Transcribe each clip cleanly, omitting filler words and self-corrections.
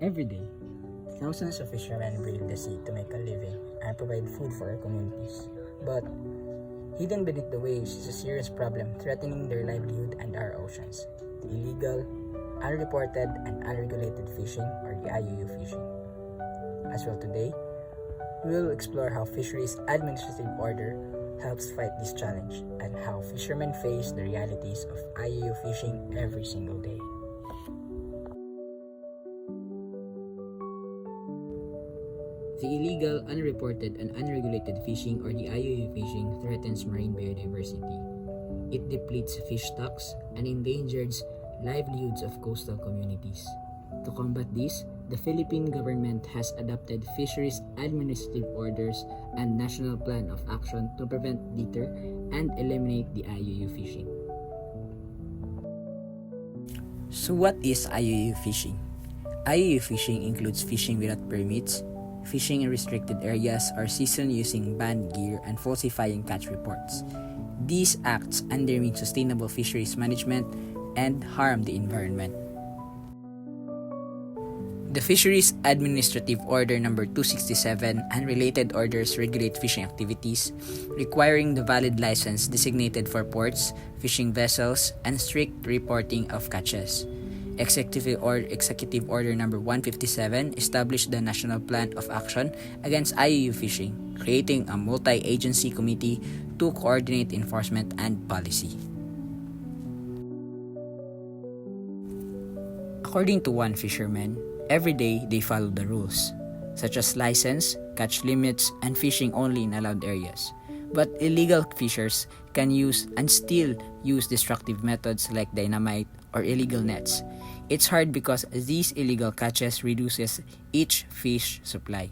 Every day, thousands of fishermen brave the sea to make a living and provide food for our communities. But hidden beneath the waves is a serious problem threatening their livelihood and our oceans: the illegal, unreported, and unregulated fishing, or the IUU fishing. As well today, we will explore how Fisheries Administrative Order helps fight this challenge and how fishermen face the realities of IUU fishing every single day. The illegal, unreported, and unregulated fishing, or the IUU fishing, threatens marine biodiversity. It depletes fish stocks and endangers livelihoods of coastal communities. To combat this, the Philippine government has adopted fisheries administrative orders and national plan of action to prevent, deter, and eliminate the IUU fishing. So what is IUU fishing? IUU fishing includes fishing without permits, fishing in restricted areas, or season using banned gear, and falsifying catch reports. These acts undermine sustainable fisheries management and harm the environment. The Fisheries Administrative Order Number 267 and related orders regulate fishing activities, requiring the valid license designated for ports, fishing vessels, and strict reporting of catches. Executive Order Number 157 established the National Plan of Action against IUU fishing, creating a multi-agency committee to coordinate enforcement and policy. According to one fisherman, every day they follow the rules, such as license, catch limits, and fishing only in allowed areas. But illegal fishers can use and still use destructive methods like dynamite or illegal nets. It's hard because these illegal catches reduces each fish supply.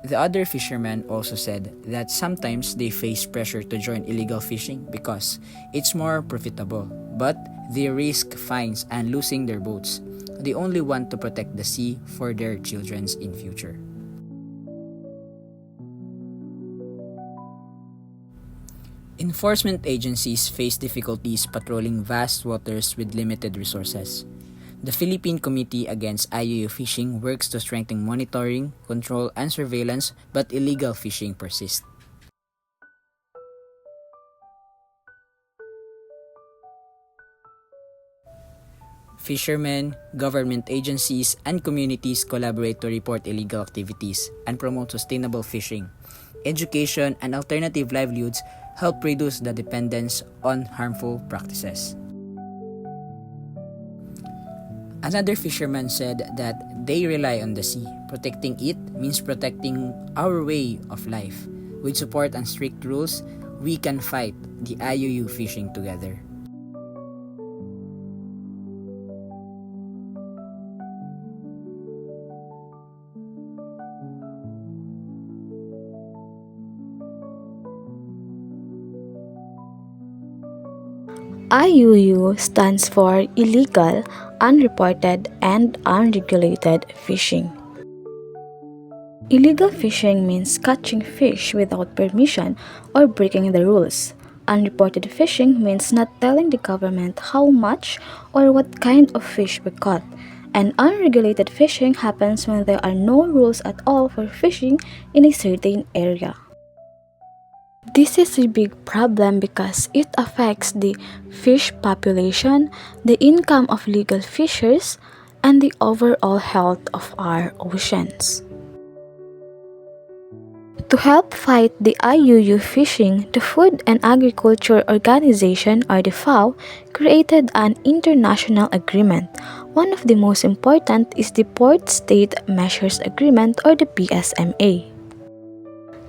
The other fishermen also said that sometimes they face pressure to join illegal fishing because it's more profitable, but they risk fines and losing their boats. They only want to protect the sea for their children in future. Enforcement agencies face difficulties patrolling vast waters with limited resources. The Philippine Committee Against IUU Fishing works to strengthen monitoring, control, and surveillance, but illegal fishing persists. Fishermen, government agencies, and communities collaborate to report illegal activities and promote sustainable fishing. Education and alternative livelihoods help reduce the dependence on harmful practices. Another fisherman said that they rely on the sea. Protecting it means protecting our way of life. With support and strict rules, we can fight the IUU fishing together. IUU stands for Illegal, Unreported, and Unregulated Fishing. Illegal fishing means catching fish without permission or breaking the rules. Unreported fishing means not telling the government how much or what kind of fish we caught. And unregulated fishing happens when there are no rules at all for fishing in a certain area. This is a big problem because it affects the fish population, the income of legal fishers, and the overall health of our oceans. To help fight the IUU fishing, the Food and Agriculture Organization, or the FAO, created an international agreement. One of the most important is the Port State Measures Agreement, or the PSMA.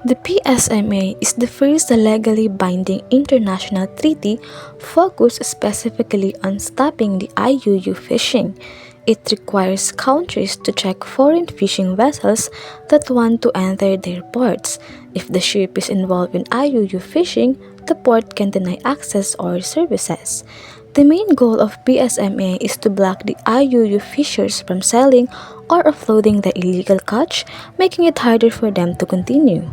The PSMA is the first legally binding international treaty focused specifically on stopping the IUU fishing. It requires countries to check foreign fishing vessels that want to enter their ports. If the ship is involved in IUU fishing, the port can deny access or services. The main goal of PSMA is to block the IUU fishers from selling or offloading the illegal catch, making it harder for them to continue.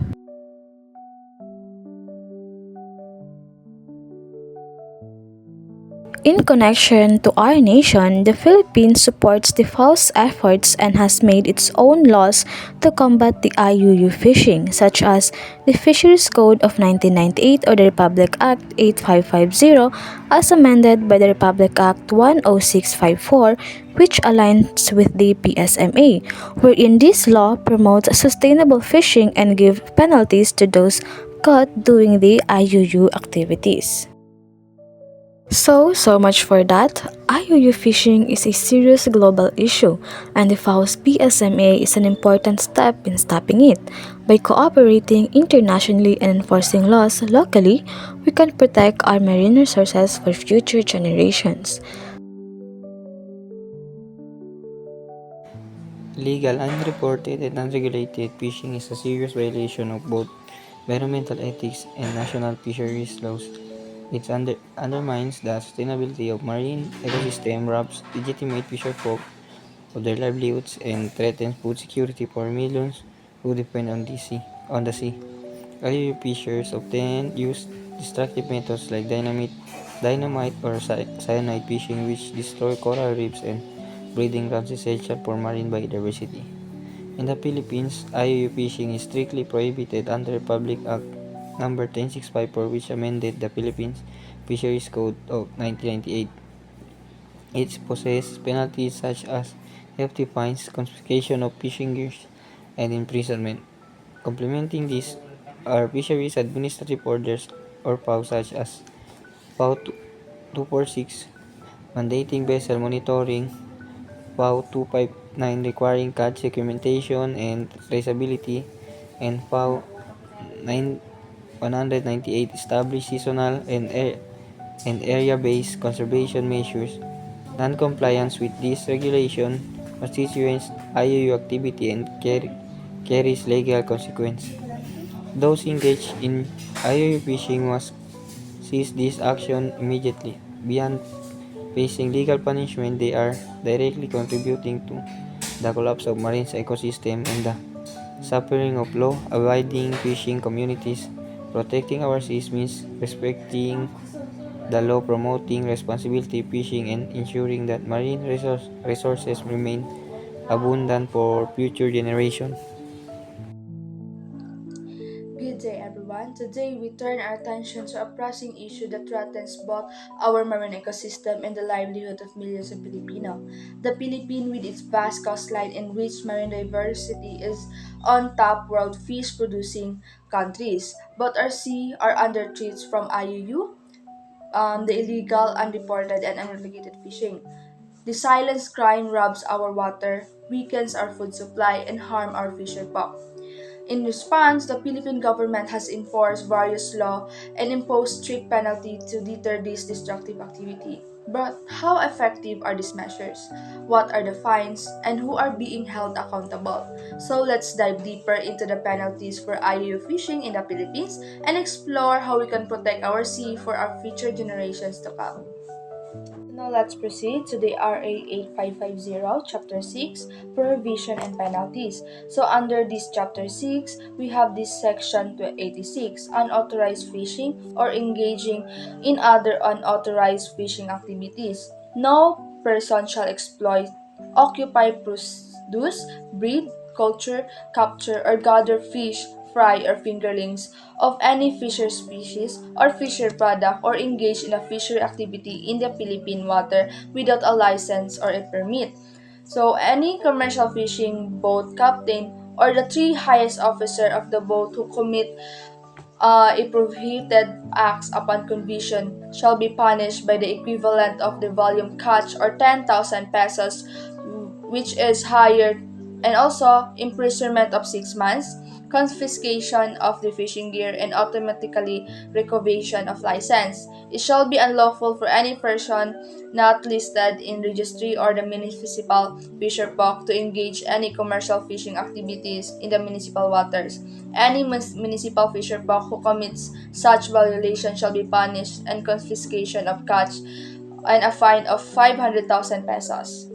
In connection to our nation, the Philippines supports the FAO's efforts and has made its own laws to combat the IUU fishing, such as the Fisheries Code of 1998 or the Republic Act 8550 as amended by the Republic Act 10654, which aligns with the PSMA, wherein this law promotes sustainable fishing and give penalties to those caught doing the IUU activities. So much for that. IUU fishing is a serious global issue, and the FAO's PSMA is an important step in stopping it. By cooperating internationally and enforcing laws locally, we can protect our marine resources for future generations. Illegal, unreported, and unregulated fishing is a serious violation of both environmental ethics and national fisheries laws. It undermines the sustainability of marine ecosystem, robs legitimate fisherfolk of their livelihoods, and threatens food security for millions who depend on the sea. IUU fishers often use destructive methods like dynamite or cyanide fishing, which destroy coral reefs and breeding grounds essential for marine biodiversity. In the Philippines, IUU fishing is strictly prohibited under Republic Act No. 10654, which amended the Philippines Fisheries Code of 1998. It possesses penalties such as hefty fines, confiscation of fishing gears, and imprisonment. Complementing this are fisheries administrative orders or PAW such as PAW 246 mandating vessel monitoring, PAW 259 requiring catch documentation and traceability, and PAW 198 establish seasonal and area-based conservation measures. Non-compliance with this regulation constitutes IUU activity and carries legal consequence. Those engaged in IUU fishing must cease this action immediately. Beyond facing legal punishment, they are directly contributing to the collapse of marine ecosystem and the suffering of law-abiding fishing communities. Protecting our seas means respecting the law, promoting responsibility fishing, and ensuring that marine resources remain abundant for future generations. Good day, everyone. Today, we turn our attention to a pressing issue that threatens both our marine ecosystem and the livelihood of millions of Filipinos. The Philippines, with its vast coastline and rich marine diversity, is on top world fish producing countries. But our sea are under threats from IUU, the illegal, unreported, and unregulated fishing. The silent crime robs our water, weakens our food supply, and harm our fisher folk. In response, the Philippine government has enforced various laws and imposed strict penalties to deter this destructive activity. But how effective are these measures? What are the fines? And who are being held accountable? So let's dive deeper into the penalties for IUU fishing in the Philippines and explore how we can protect our sea for our future generations to come. Now let's proceed to the RA 8550, Chapter 6, Prohibition and Penalties. So under this Chapter 6, we have this section 86, Unauthorized Fishing or Engaging in Other Unauthorized Fishing Activities. No person shall exploit, occupy, produce, breed, culture, capture, or gather fish, fry, or fingerlings of any fisher species or fisher product or engage in a fishery activity in the Philippine water without a license or a permit. So any commercial fishing boat captain or the three highest officer of the boat who commit a prohibited acts upon conviction shall be punished by the equivalent of the volume catch or 10,000 pesos, which is higher, and also imprisonment of 6 months, confiscation of the fishing gear, and automatically revocation of license. It shall be unlawful for any person not listed in registry or the municipal fisher folk to engage any commercial fishing activities in the municipal waters. Any municipal fisher folk who commits such violation shall be punished and confiscation of catch and a fine of 500,000 pesos.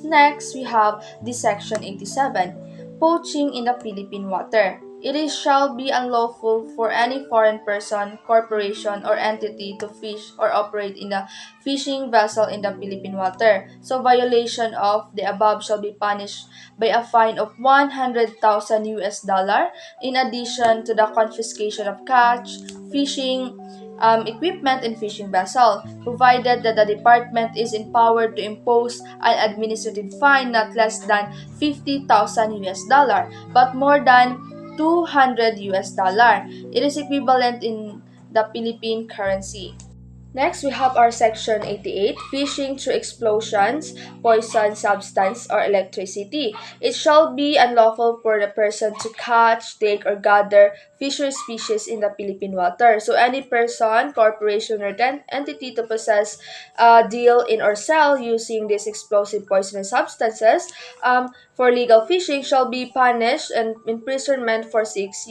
Next, we have the Section 87, Poaching in the Philippine Water. It is shall be unlawful for any foreign person, corporation, or entity to fish or operate in a fishing vessel in the Philippine water. So violation of the above shall be punished by a fine of 100,000 US dollar in addition to the confiscation of catch, fishing equipment and fishing vessel, provided that the department is empowered to impose an administrative fine not less than 50,000 US dollar, but more than 200 US dollar. It is equivalent in the Philippine currency. Next, we have our section 88, fishing through explosions, poison substance, or electricity. It shall be unlawful for the person to catch, take, or gather fisher species in the Philippine water. So any person, corporation, or entity to possess, deal in, or sell using these explosive poisonous substances for legal fishing shall be punished and imprisonment for 6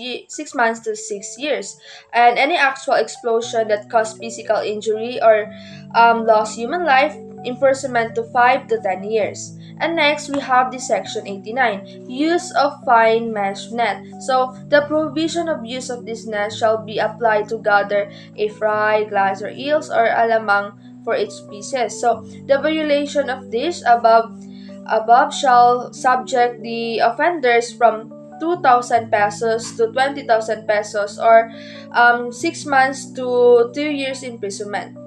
months to 6 years. And any actual explosion that caused physical injury or lost human life, imprisonment to 5 to 10 years. And next, we have the section 89, use of fine mesh net. So, the prohibition of use of this net shall be applied to gather a fry, glass, or eels, or alamang for each species. So, the violation of this above shall subject the offenders from 2,000 pesos to 20,000 pesos or 6 months to 2 years imprisonment.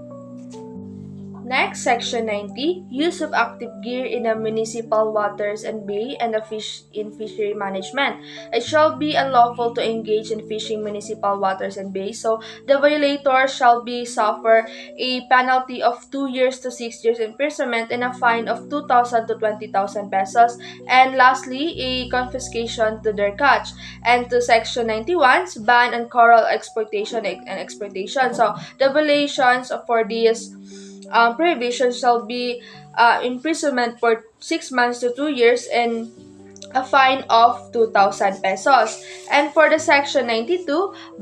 Next, section 90, use of active gear in the municipal waters and bay and the fish in fishery management. It shall be unlawful to engage in fishing municipal waters and bays, so the violator shall be suffer a penalty of 2 years to 6 years imprisonment and a fine of 2,000 to 20,000 pesos. And lastly, a confiscation to their catch. And to section 91, ban on coral exploitation and exploitation. So the violations for these prohibition shall be imprisonment for 6 months to 2 years and a fine of 2,000 pesos. And for the section 92,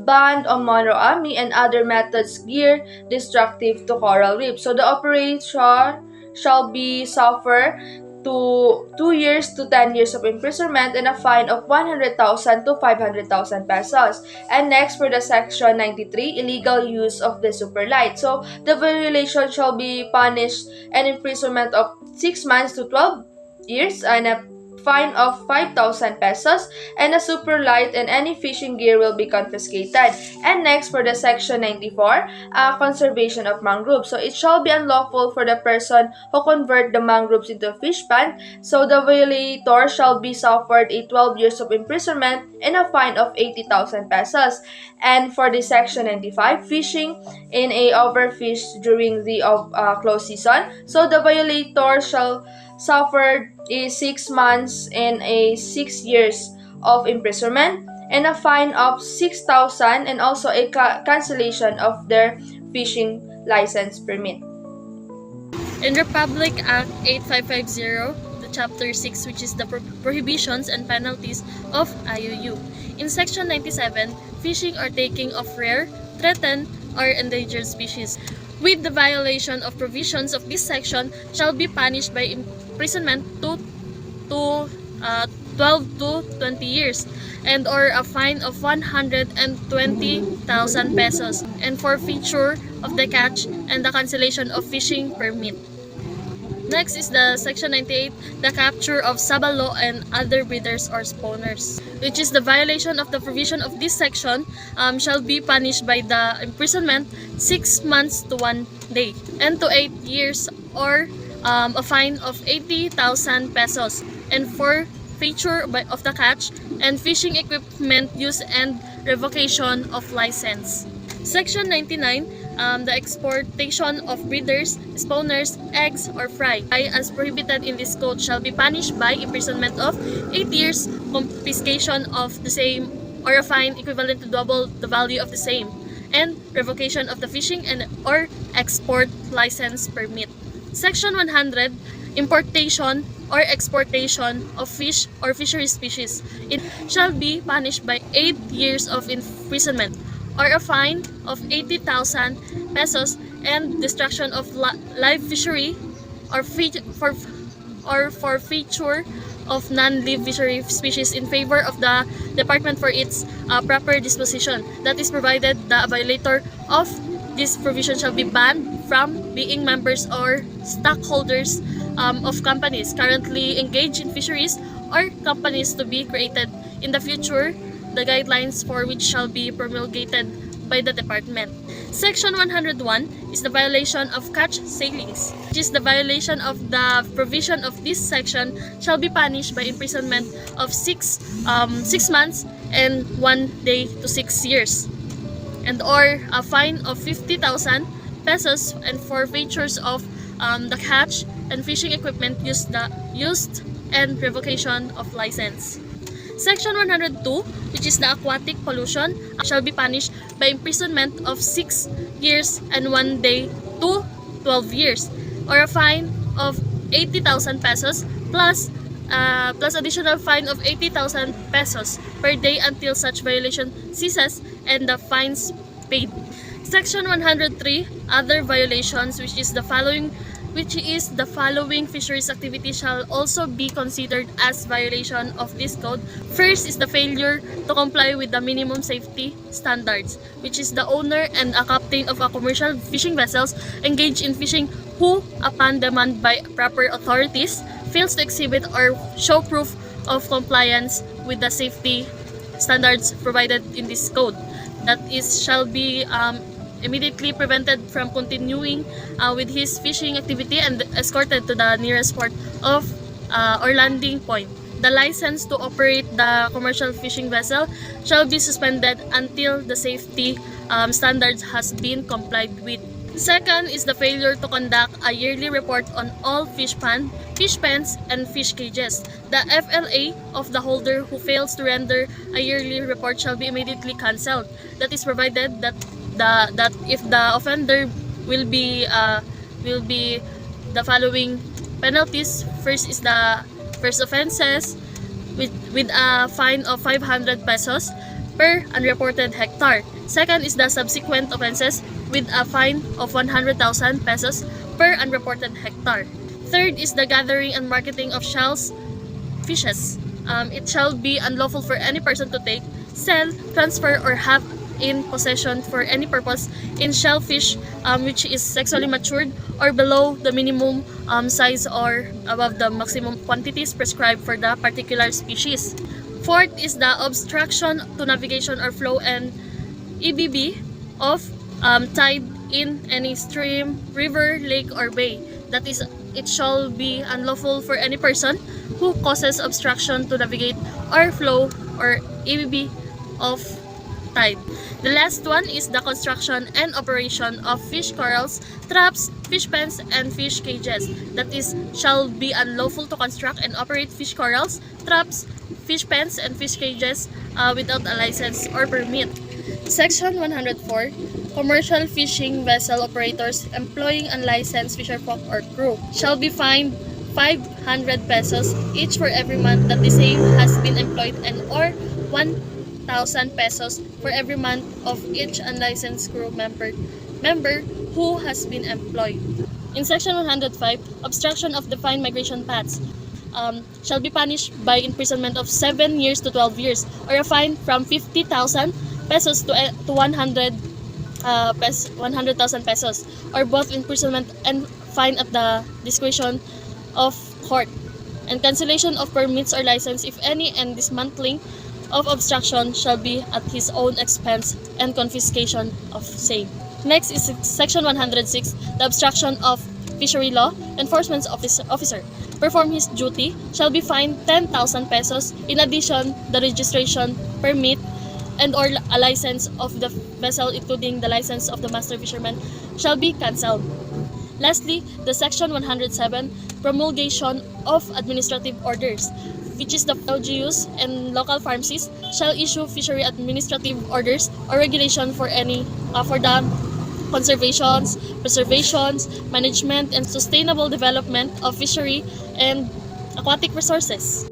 banned on monoamy and other methods geared destructive to coral reef. So the operation shall be suffer to 2 years to 10 years of imprisonment and a fine of 100,000 to 500,000 pesos. And next for the section 93, illegal use of the superlight. So the violation shall be punished an imprisonment of 6 months to 12 years and a fine of 5,000 pesos and a super light and any fishing gear will be confiscated. And next for the section 94, conservation of mangroves. So it shall be unlawful for the person who convert the mangroves into a fish pond. So the violator shall be suffered a 12 years of imprisonment and a fine of 80,000 pesos. And for the section 95, fishing in a overfish during the close season. So the violator shall suffered a 6 months and a 6 years of imprisonment and a fine of 6,000 and also a cancellation of their fishing license permit. In Republic Act 8550, the Chapter 6, which is the prohibitions and penalties of IUU. In Section 97, fishing or taking of rare, threatened, or endangered species, with the violation of provisions of this section shall be punished by imprisonment to 12 to 20 years and or a fine of 120,000 pesos and forfeiture of the catch and the cancellation of fishing permit. Next is the section 98, the capture of sabalo and other breeders or spawners, which is the violation of the provision of this section shall be punished by the imprisonment 6 months to 1 day and to 8 years or a fine of 80,000 pesos and forfeiture of the catch and fishing equipment use and revocation of license. Section 99, the exportation of breeders, spawners, eggs, or fry as prohibited in this code shall be punished by imprisonment of 8 years, confiscation of the same, or a fine equivalent to double the value of the same, and revocation of the fishing and or export license permit. Section 100, importation or exportation of fish or fishery species. It shall be punished by 8 years of imprisonment or a fine of 80,000 pesos and destruction of live fishery or forfeiture of non-live fishery species in favor of the department for its proper disposition. That is provided the violator of this provision shall be banned from being members or stockholders of companies currently engaged in fisheries or companies to be created in the future, the guidelines for which shall be promulgated by the department. Section 101 is the violation of catch sailings, which is the violation of the provision of this section shall be punished by imprisonment of 6 months and 1 day to 6 years, and or a fine of 50,000 pesos and forfeitures of the catch and fishing equipment used and revocation of license. Section 102, which is the aquatic pollution, shall be punished by imprisonment of 6 years and 1 day to 12 years, or a fine of 80,000 pesos plus additional fine of 80,000 pesos per day until such violation ceases and the fines paid. Section 103, other violations, which is the following fisheries activity shall also be considered as violation of this code. First is the failure to comply with the minimum safety standards, which is the owner and a captain of a commercial fishing vessels engaged in fishing who, upon demand by proper authorities, fails to exhibit or show proof of compliance with the safety standards provided in this code. That is shall be immediately prevented from continuing with his fishing activity and escorted to the nearest port of or landing point. The license to operate the commercial fishing vessel shall be suspended until the safety standards has been complied with. Second is the failure to conduct a yearly report on all fish pens, and fish cages. The FLA of the holder who fails to render a yearly report shall be immediately cancelled. That is provided that if the offender will be the following penalties. First is the first offenses with a fine of 500 pesos per unreported hectare. Second is the subsequent offenses with a fine of 100,000 pesos per unreported hectare. Third is the gathering and marketing of fishes. It shall be unlawful for any person to take, sell, transfer, or have in possession for any purpose in shellfish which is sexually matured or below the minimum size or above the maximum quantities prescribed for the particular species. Fourth is the obstruction to navigation or flow and EBB of tide in any stream, river, lake, or bay. That is, it shall be unlawful for any person who causes obstruction to navigate or flow or EBB of tide. The last one is the construction and operation of fish corrals, traps, fish pens, and fish cages. That is, shall be unlawful to construct and operate fish corrals, traps, fish pens, and fish cages without a license or permit. Section 104, commercial fishing vessel operators employing unlicensed fisherfolk or crew shall be fined 500 pesos each for every month that the same has been employed and or 1,000 pesos for every month of each unlicensed crew member who has been employed. In Section 105, obstruction of defined migration paths shall be punished by imprisonment of 7 years to 12 years or a fine from 50,000 pesos to 100,000 pesos or both imprisonment and fine at the discretion of court, and cancellation of permits or license if any, and dismantling of obstruction shall be at his own expense and confiscation of same. Next is Section 106, the obstruction of fishery law enforcement officer perform his duty shall be fined 10,000 pesos. In addition, the registration, permit, and or a license of the vessel, including the license of the master fisherman, shall be cancelled. Lastly, the Section 107, promulgation of administrative orders, which is the LGUs and local pharmacies shall issue fishery administrative orders or regulation for the conservations, preservations, management, and sustainable development of fishery and aquatic resources.